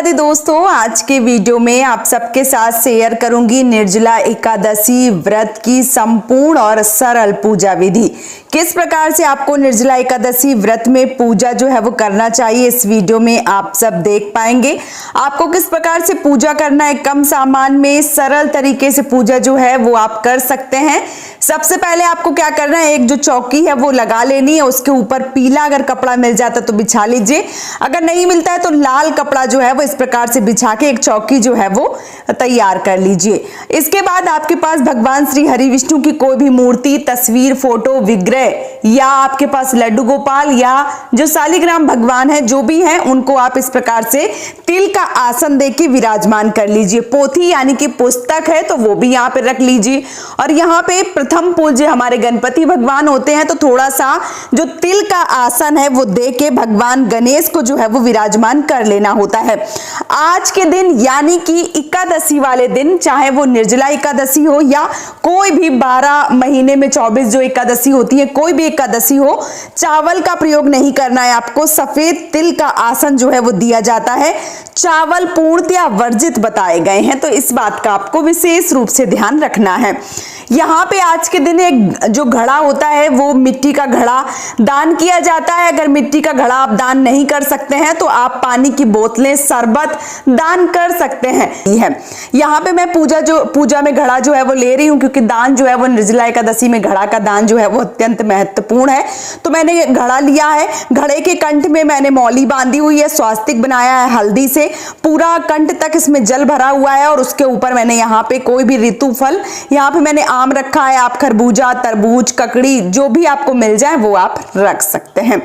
राधे दोस्तों, आज के वीडियो में आप सबके साथ शेयर करूंगी निर्जला एकादशी व्रत की संपूर्ण और सरल पूजा विधि। किस प्रकार से आपको निर्जला एकादशी व्रत में पूजा जो है वो करना चाहिए, इस वीडियो में आप सब देख पाएंगे। आपको किस प्रकार से पूजा करना है, कम सामान में सरल तरीके से पूजा जो है वो आप कर सकते हैं। सबसे पहले आपको क्या करना है, एक जो चौकी है वो लगा लेनी है, उसके ऊपर पीला अगर कपड़ा मिल जाता तो बिछा लीजिए, अगर नहीं मिलता है तो लाल कपड़ा जो है वो इस प्रकार से बिछा के एक चौकी जो है वो तैयार कर लीजिए। इसके बाद आपके पास भगवान श्री हरि विष्णु की कोई भी मूर्ति, तस्वीर, फोटो, विग्रह या आपके पास लड्डू गोपाल या जो शालिग्राम भगवान है जो भी है, उनको आप इस प्रकार से तिल का आसन देके विराजमान कर लीजिए। पोथी यानी कि पुस्तक है तो वो भी यहाँ पे रख लीजिए। और यहाँ पे प्रथम पूज्य हमारे गणपति भगवान होते हैं, तो थोड़ा सा जो तिल का आसन है वो दे के भगवान गणेश को जो है वो विराजमान कर लेना होता है। आज के दिन यानी कि एकादशी वाले दिन, चाहे वो निर्जला एकादशी हो या कोई भी 12 महीने में 24 जो एकादशी होती है, कोई भी एकादशी हो, चावल का प्रयोग नहीं करना है आपको। सफेद तिल का आसन जो है वो दिया जाता है। चावल पूर्णतया वर्जित बताए गए हैं, तो इस बात का आपको विशेष रूप से ध्यान रखना है। यहाँ पे आज के दिन एक जो घड़ा होता है वो मिट्टी का घड़ा दान किया जाता है। अगर मिट्टी का घड़ा आप दान नहीं कर सकते हैं तो आप पानी की बोतलें, शरबत दान कर सकते हैं। यहाँ पे मैं पूजा में घड़ा जो है वो ले रही हूँ, क्योंकि दान जो है वो निर्जला एकादशी में घड़ा का दान जो है वो अत्यंत महत्वपूर्ण है। तो मैंने घड़ा लिया है, घड़े के कंठ में मैंने मौली बांधी हुई है, स्वास्तिक बनाया है हल्दी से, पूरा कंठ तक इसमें जल भरा हुआ है। और उसके ऊपर मैंने यहाँ पे कोई भी ऋतु फल, यहाँ पे मैंने आम रखा है, आप खरबूजा, तरबूज, ककड़ी जो भी आपको मिल जाए वो आप रख सकते हैं।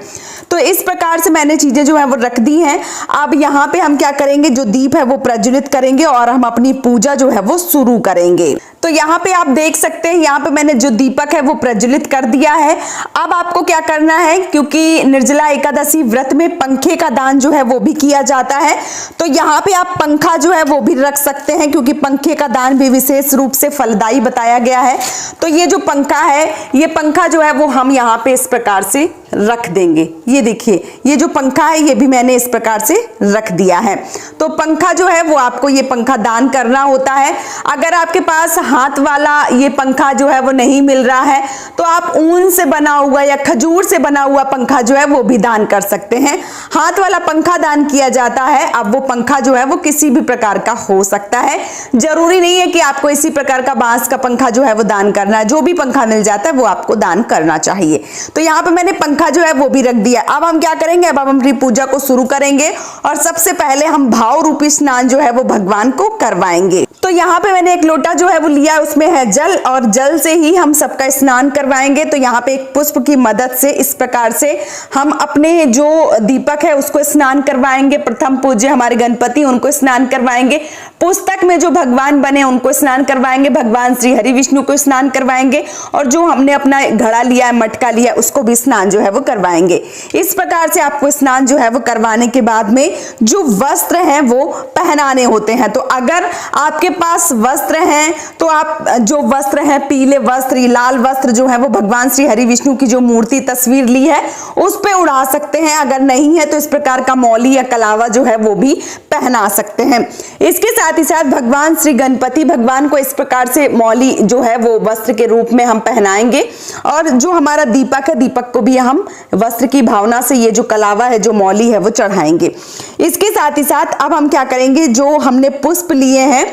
तो इस प्रकार से मैंने चीजें जो है वो रख दी हैं। अब यहाँ पे हम क्या करेंगे, जो दीप है वो प्रज्वलित करेंगे और हम अपनी पूजा जो है वो शुरू करेंगे। तो यहाँ पे आप देख सकते हैं, यहाँ पे मैंने जो दीपक है वो प्रज्वलित कर दिया है। अब आपको क्या करना है, क्योंकि निर्जला एकादशी व्रत में पंखे का दान जो है वो भी किया जाता है, तो यहाँ पे आप पंखा जो है वो भी रख सकते हैं, क्योंकि पंखे का दान भी विशेष रूप से फलदायी बताया गया है। तो ये जो पंखा है, ये पंखा जो है वो हम यहाँ पे इस प्रकार से रख देंगे। ये देखिए, ये जो पंखा है ये भी मैंने इस प्रकार से रख दिया है। तो पंखा जो है वो आपको ये पंखा दान करना होता है। अगर आपके पास हाथ वाला ये पंखा जो है वो नहीं मिल रहा है तो आप ऊन से बना हुआ या खजूर से बना हुआ पंखा जो है वो भी दान कर सकते हैं। हाथ वाला पंखा दान किया जाता है। अब वो पंखा जो है वो किसी भी प्रकार का हो सकता है, जरूरी नहीं है कि आपको इसी प्रकार का बांस का पंखा जो है वो दान करना है। जो भी पंखा मिल जाता है वो आपको दान करना चाहिए। तो यहाँ पे मैंने पंखा जो है वो भी रख दिया। अब हम क्या करेंगे, अब हम अपनी पूजा को शुरू करेंगे और सबसे पहले हम भाव रूपी स्नान जो है वो भगवान को करवाएंगे। तो यहाँ पे मैंने एक लोटा जो है वो लिया, उसमें है जल और जल से ही हम सबका स्नान करवाएंगे। तो यहाँ पे एक पुष्प की मदद से इस प्रकार से हम अपने जो दीपक है उसको स्नान करवाएंगे। प्रथम पूज्य हमारे गणपति, उनको स्नान करवाएंगे। पुस्तक में जो भगवान बने उनको स्नान करवाएंगे। भगवान श्री हरि विष्णु को स्नान करवाएंगे और जो हमने अपना घड़ा लिया है, मटका लिया है, उसको भी स्नान जो है वो करवाएंगे। इस प्रकार से आपको स्नान जो है वो करवाने के बाद में जो वस्त्र हैं वो पहनाने होते हैं। तो अगर आपके पास वस्त्र हैं तो आप जो वस्त्र हैं, पीले वस्त्र, लाल वस्त्र जो है वो भगवान श्री हरि विष्णु की जो मूर्ति, तस्वीर ली है उस पे उड़ा सकते हैं। अगर नहीं है तो इस प्रकार का मौली या कलावा जो है वो भी पहना सकते हैं। इसके साथ ही साथ भगवान श्री गणपति भगवान को इस प्रकार से मौली जो है वो वस्त्र के रूप में हम पहनाएंगे। और जो हमारा दीपक है, दीपक को भी हम वस्त्र की भावना से ये जो कलावा है, जो मौली है वो चढ़ाएंगे। इसके साथ ही साथ अब हम क्या करेंगे, जो हमने पुष्प लिए हैं,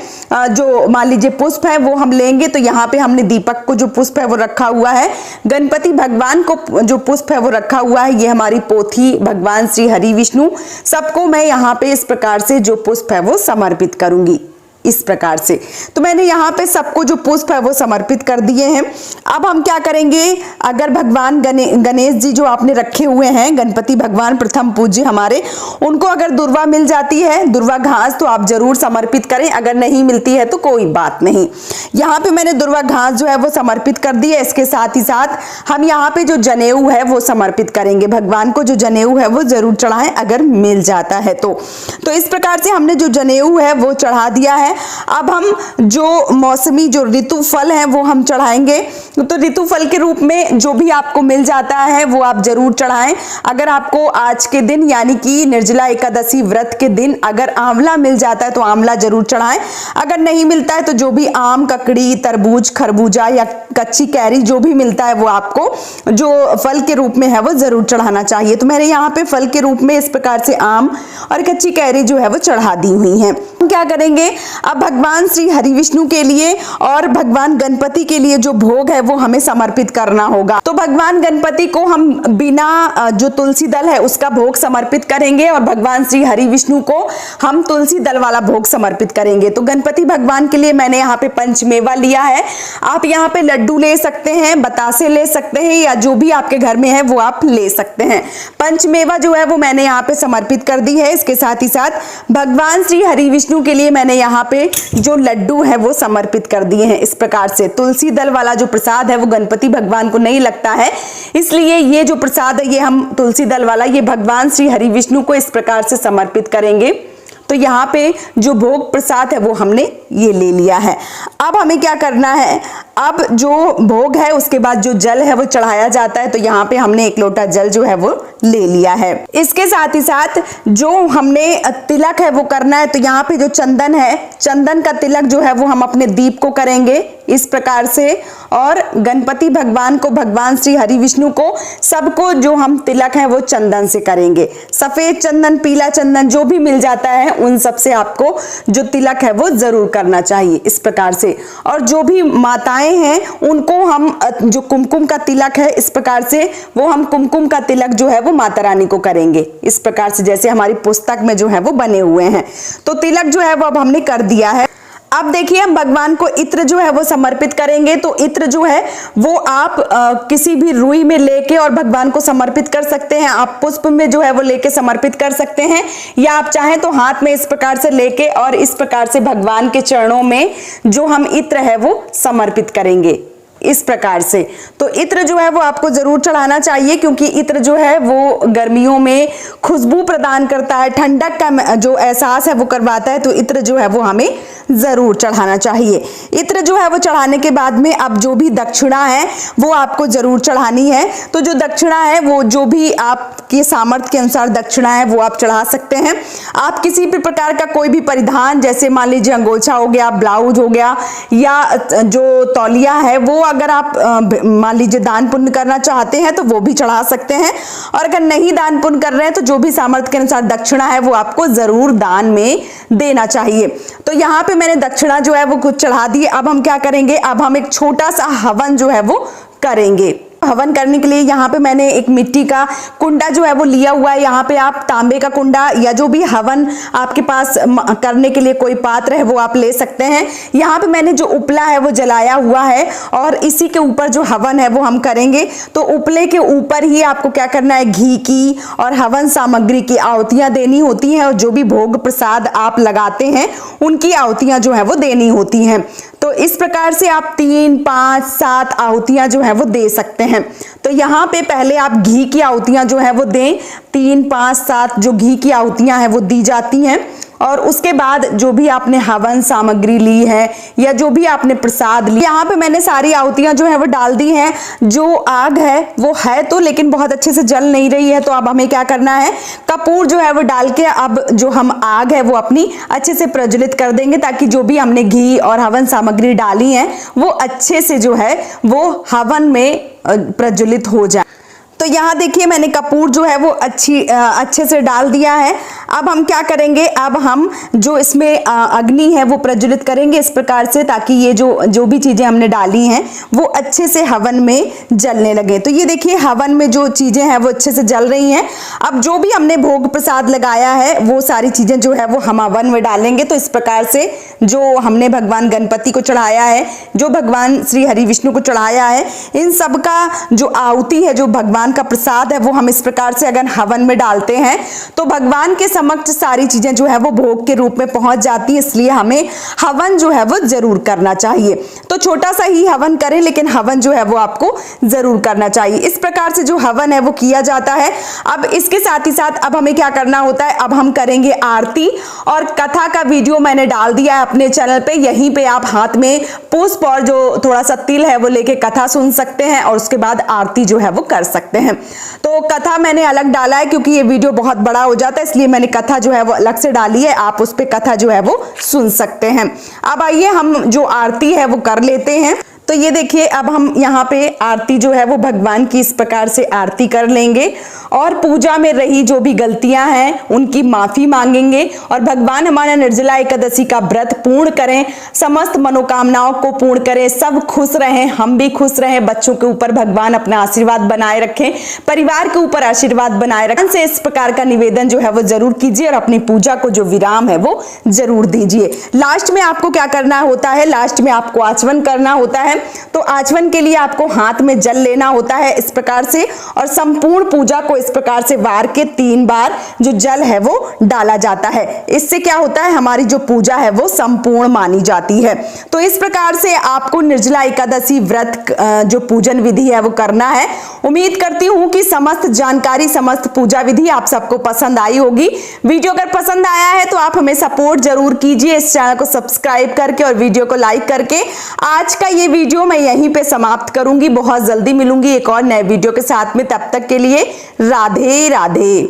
जो मान लीजिए पुष्प है वो हम लेंगे। तो यहाँ पे हमने दीपक को जो पुष्प है वो रखा हुआ है, गणपति भगवान को जो पुष्प है वो रखा हुआ है, ये हमारी पोथी, भगवान श्री हरि विष्णु, सबको मैं यहाँ पे इस प्रकार से जो पुष्प है वो समर्पित करूंगी, इस प्रकार से। तो मैंने यहाँ पे सबको जो पुष्प है वो समर्पित कर दिए हैं। अब हम क्या करेंगे, अगर भगवान गणेश जी जो आपने रखे हुए हैं, गणपति भगवान प्रथम पूज्य हमारे, उनको अगर दुर्वा मिल जाती है, दुर्वा घास, तो आप जरूर समर्पित करें। अगर नहीं मिलती है तो कोई बात नहीं। यहाँ पे मैंने दुर्वा घास जो है वो समर्पित कर दी है। इसके साथ ही साथ हम यहाँ पे जो जनेऊ है वो समर्पित करेंगे। भगवान को जो जनेऊ है वो जरूर चढ़ाएं अगर मिल जाता है तो इस प्रकार से हमने जो जनेऊ है वो चढ़ा दिया है। है, अब हम जो मौसमी जो ऋतु फल हैं वो हम चढ़ाएंगे। तो ऋतु फल के रूप में जो भी आपको मिल जाता है वो आप जरूर चढ़ाएं। अगर आपको आज के दिन यानी कि निर्जला एकादशी व्रत के दिन अगर आंवला मिल जाता है तो आंवला जरूर चढ़ाएं। अगर नहीं मिलता है तो जो भी आम, ककड़ी, तरबूज, खरबूजा या कच्ची कैरी जो भी मिलता है वो आपको जो फल के रूप में है वो जरूर चढ़ाना चाहिए। तो मैंने यहाँ पे फल के रूप में इस प्रकार से आम और कच्ची कैरी जो है वो चढ़ा दी हुई है। क्या करेंगे, अब भगवान श्री हरि विष्णु के लिए और भगवान गणपति के लिए जो भोग है वो हमें समर्पित करना होगा। तो भगवान गणपति को हम बिना जो तुलसी दल है उसका भोग समर्पित करेंगे और भगवान श्री हरि विष्णु को हम तुलसी दल वाला भोग समर्पित करेंगे। तो गणपति भगवान के लिए मैंने यहाँ पे पंचमेवा लिया है। आप यहाँ पे लड्डू ले सकते हैं, बतासे ले सकते हैं या जो भी आपके घर में है वो आप ले सकते हैं। पंचमेवा जो है वो मैंने यहाँ पे समर्पित कर दी है। इसके साथ ही साथ भगवान श्री हरि विष्णु के लिए मैंने यहाँ पे जो लड्डू है वो समर्पित कर दिए हैं। इस प्रकार से तुलसी दल वाला जो प्रसाद है वो गणपति भगवान को नहीं लगता है, इसलिए ये जो प्रसाद है ये हम तुलसी दल वाला ये भगवान श्री हरि विष्णु को इस प्रकार से समर्पित करेंगे। तो यहाँ पे जो भोग प्रसाद है वो हमने ये ले लिया है। अब हमें क्या करना है, अब जो भोग है उसके बाद जो जल है वो चढ़ाया जाता है। तो यहाँ पे हमने 1 लोटा जल जो है वो ले लिया है। इसके साथ ही साथ जो हमने तिलक है वो करना है। तो यहाँ पे जो चंदन है, चंदन का तिलक जो है वो हम अपने दीप को करेंगे इस प्रकार से, और गणपति भगवान को, भगवान श्री हरि विष्णु को, सबको जो हम तिलक है वो चंदन से करेंगे। सफेद चंदन, पीला चंदन जो भी मिल जाता है उन सब से आपको जो तिलक है वो जरूर करना चाहिए इस प्रकार से। और जो भी माताएं हैं उनको हम जो कुमकुम का तिलक है इस प्रकार से वो हम कुमकुम का तिलक जो है वो माता रानी को करेंगे इस प्रकार से, जैसे हमारी पुस्तक में जो है वो बने हुए हैं। तो तिलक जो है वो अब हमने कर दिया है। अब देखिए हम भगवान को इत्र जो है वो समर्पित करेंगे। तो इत्र जो है वो आप किसी भी रुई में लेके और भगवान को समर्पित कर सकते हैं। आप पुष्प में जो है वो लेके समर्पित कर सकते हैं, या आप चाहें तो हाथ में इस प्रकार से लेके और इस प्रकार से भगवान के चरणों में जो हम इत्र है वो समर्पित करेंगे इस प्रकार से। तो इत्र जो है वो आपको जरूर चढ़ाना चाहिए, क्योंकि इत्र जो है वो गर्मियों में खुशबू प्रदान करता है, ठंडक का जो एहसास है वो करवाता है। तो इत्र जो है वो हमें जरूर चढ़ाना चाहिए। इत्र जो है वो चढ़ाने के बाद में अब जो भी दक्षिणा है वो आपको जरूर चढ़ानी है। तो जो दक्षिणा है वो जो भी आपके सामर्थ्य के अनुसार दक्षिणा है वो आप चढ़ा सकते हैं। आप किसी भी प्रकार का कोई भी परिधान, जैसे मान लीजिए अंगोछा हो गया, ब्लाउज हो गया, या जो तौलिया है वो अगर आप मान लीजिए दान पुण्य करना चाहते हैं तो वो भी चढ़ा सकते हैं। और अगर नहीं दान पुण्य कर रहे हैं तो जो भी सामर्थ्य के अनुसार दक्षिणा है वो आपको जरूर दान में देना चाहिए। तो यहाँ पे मैंने दक्षिणा जो है वो कुछ चढ़ा दी। अब हम क्या करेंगे, अब हम एक छोटा सा हवन जो है वो करेंगे। हवन करने के लिए यहाँ पे मैंने एक मिट्टी का कुंडा जो है वो लिया हुआ है। यहाँ पे आप तांबे का कुंडा या जो भी हवन आपके पास करने के लिए कोई पात्र है वो आप ले सकते हैं। यहाँ पे मैंने जो उपला है वो जलाया हुआ है और इसी के ऊपर जो हवन है वो हम करेंगे। तो उपले के ऊपर ही आपको क्या करना है, घी की और हवन सामग्री की आहुतियां देनी होती हैं, और जो भी भोग प्रसाद आप लगाते हैं उनकी आहुतियां जो है वो देनी होती हैं। तो इस प्रकार से आप 3, 5, 7 आहुतियां जो है वो दे सकते हैं। तो यहाँ पे पहले आप घी की आहुतियां जो है वो दें। 3, 5, 7 जो घी की आहुतियां हैं वो दी जाती हैं, और उसके बाद जो भी आपने हवन सामग्री ली है या जो भी आपने प्रसाद ली, यहाँ पे मैंने सारी आहुतियां जो है वो डाल दी हैं। जो आग है वो है तो लेकिन बहुत अच्छे से जल नहीं रही है, तो अब हमें क्या करना है, कपूर जो है वो डाल के अब जो हम आग है वो अपनी अच्छे से प्रज्वलित कर देंगे, ताकि जो भी हमने घी और हवन सामग्री डाली है वो अच्छे से जो है वो हवन में प्रज्वलित हो जाए। तो यहाँ देखिए मैंने कपूर जो है वो अच्छे से डाल दिया है। अब हम क्या करेंगे, अब हम जो इसमें अग्नि है वो प्रज्वलित करेंगे इस प्रकार से, ताकि ये जो भी चीजें हमने डाली हैं वो अच्छे से हवन में जलने लगे। तो ये देखिए हवन में जो चीजें हैं वो अच्छे से जल रही हैं। अब जो भी हमने भोग प्रसाद लगाया है वो सारी चीजें जो है वो हम हवन में डालेंगे। तो इस प्रकार से जो हमने भगवान गणपति को चढ़ाया है, जो भगवान श्री हरि विष्णु को चढ़ाया है, इन सब का जो आहुति है जो भगवान भगवान का प्रसाद है वो हम इस प्रकार से अगर हवन में डालते हैं तो भगवान के समक्ष सारी चीजें जो है वो भोग के रूप में पहुंच जाती है, इसलिए हमें हवन जो है वो जरूर करना चाहिए। तो छोटा सा ही हवन करें, लेकिन हवन जो है वो आपको जरूर करना चाहिए। इस प्रकार से जो हवन है वो किया जाता है। अब इसके साथ ही साथ अब हमें क्या करना होता है, अब हम करेंगे आरती, और कथा का वीडियो मैंने डाल दिया है अपने चैनल पे। यहीं पे आप हाथ में पुष्प और जो थोड़ा सा तिल है वो लेके कथा सुन सकते हैं और उसके बाद आरती जो है वो कर सकते हैं। तो कथा मैंने अलग डाला है क्योंकि ये वीडियो बहुत बड़ा हो जाता है, इसलिए मैंने कथा जो है वो अलग से डाली है। आप उस पे कथा जो है वो सुन सकते हैं। अब आइए हम जो आरती है वो कर लेते हैं। तो ये देखिए, अब हम यहाँ पे आरती जो है वो भगवान की इस प्रकार से आरती कर लेंगे और पूजा में रही जो भी गलतियां हैं उनकी माफी मांगेंगे और भगवान हमारा निर्जला एकादशी का व्रत पूर्ण करें, समस्त मनोकामनाओं को पूर्ण करें, सब खुश रहें, हम भी खुश रहें, बच्चों के ऊपर भगवान अपना आशीर्वाद बनाए रखें, परिवार के ऊपर आशीर्वाद बनाए रखें। से इस प्रकार का निवेदन जो है वो जरूर कीजिए और अपनी पूजा को जो विराम है वो जरूर दीजिए। लास्ट में आपको क्या करना होता है, लास्ट में आपको आचमन करना होता है। तो आचमन के लिए आपको हाथ में जल लेना होता है इस प्रकार से, और संपूर्ण पूजा को इस प्रकार से वार के 3 बार जो जल है वो डाला जाता है। इससे क्या होता है, हमारी जो पूजा है वो संपूर्ण मानी जाती है। तो इस प्रकार से आपको निर्जला एकादशी व्रत जो पूजन विधि है वो करना है। उम्मीद करती हूं कि समस्त जानकारी, समस्त पूजा विधि आप सबको पसंद आई होगी। वीडियो अगर पसंद आया है तो आप हमें सपोर्ट जरूर कीजिए, इस चैनल को सब्सक्राइब करके और वीडियो को लाइक करके। आज का ये वीडियो मैं यहीं पे समाप्त करूंगी। बहुत जल्दी मिलूंगी एक और नए वीडियो के साथ में, तब तक के लिए राधे राधे।